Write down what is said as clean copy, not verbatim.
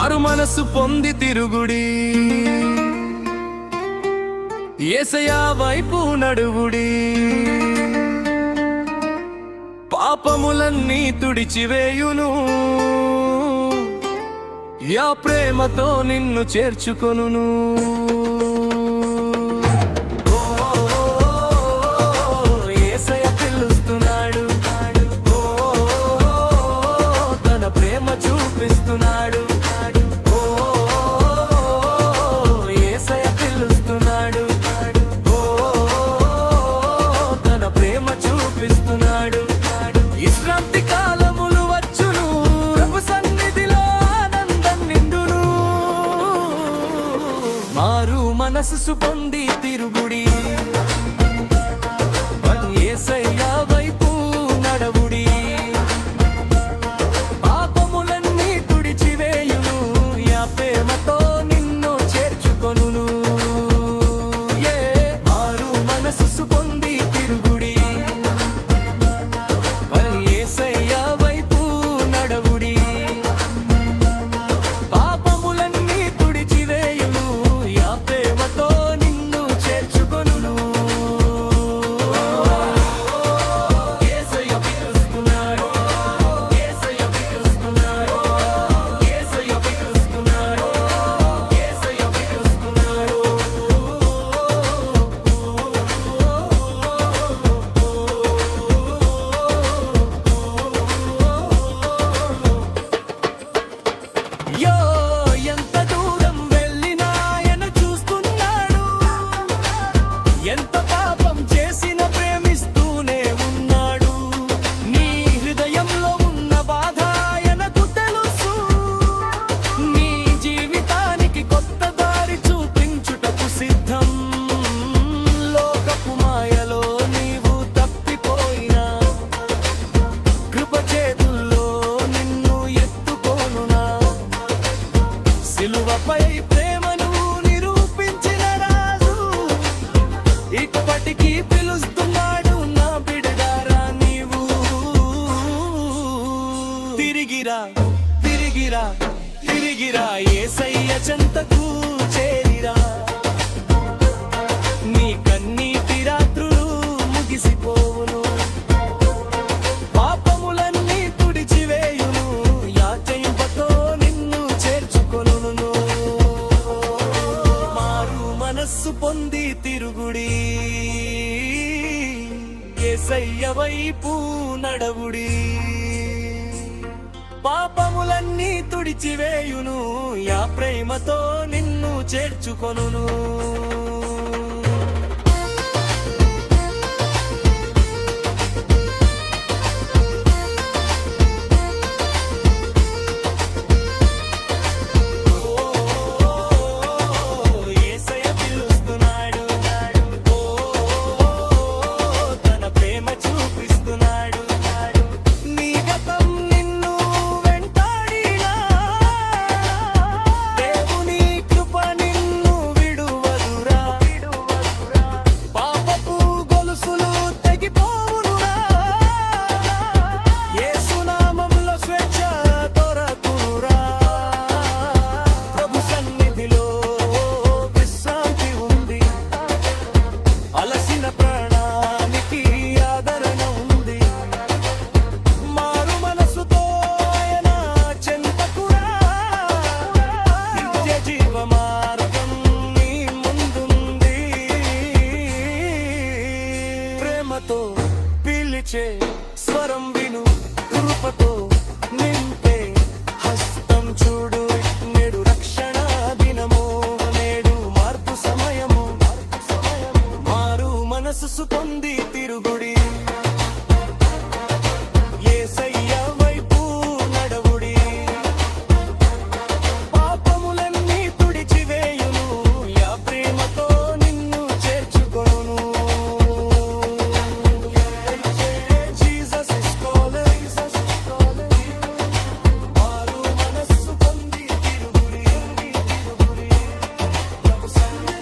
మారు మనసు పొంది తిరుగుడి, యేసయ్య వైపు నడువుడి, పాపములన్నీ తుడిచివేయును, యా ప్రేమతో నిన్ను చేర్చుకొనును. విశ్రాంతి కాలములు వచ్చును, ప్రభు సన్నిధిలో ఆనందం నిండును. మారు మనసు పొంది తిరుగుడి, యేసయ్య వైపు నడవుడి, పాపములన్నీ తుడిచివేయును, యా ప్రేమతో నిన్ను చేర్చుకొనును. మారు మనసు పొంది తిరుగుడి, ఎంత పాపం చేసిన ప్రేమిస్తూనే ఉన్నాడు. నీ హృదయంలో ఉన్న బాధ ఆయనకు తెలుసు. నీ జీవితానికి కొత్త దారి చూపించుటకు సిద్ధం. లోకపు మాయలో నీవు తప్పిపోయినా కృప చేతుల్లో నిన్ను ఎత్తుకోనునా. సిలువపై ప్రేమను నిరూపించిన రాజు ఇప్పటికీ పిలుస్తున్నాడు, నా బిడ్డలారా నీవు తిరిగిరా, తిరిగిరా, తిరిగిరా, యేసయ్య చెంతకు చేరిరా. నీ కన్నీటి రాత్రులు ముగిసిపోవును, పాపములన్నీ తుడిచివేయును, యాచయింపతో నిన్ను చేర్చుకొనును. మారు మనస్సు పొంది తిరుగుడి, యేసయ్య వైపు నడవుడి, పాపములన్నీ తుడిచివేయును, యా ప్రేమతో నిన్ను చేర్చుకొనును. పిలిచే స్వరం విను, కృపతో నింపే హస్తం చూడు. నేడు రక్షణ దినము, నేడు మార్పు సమయము. మారు మనసు పొంది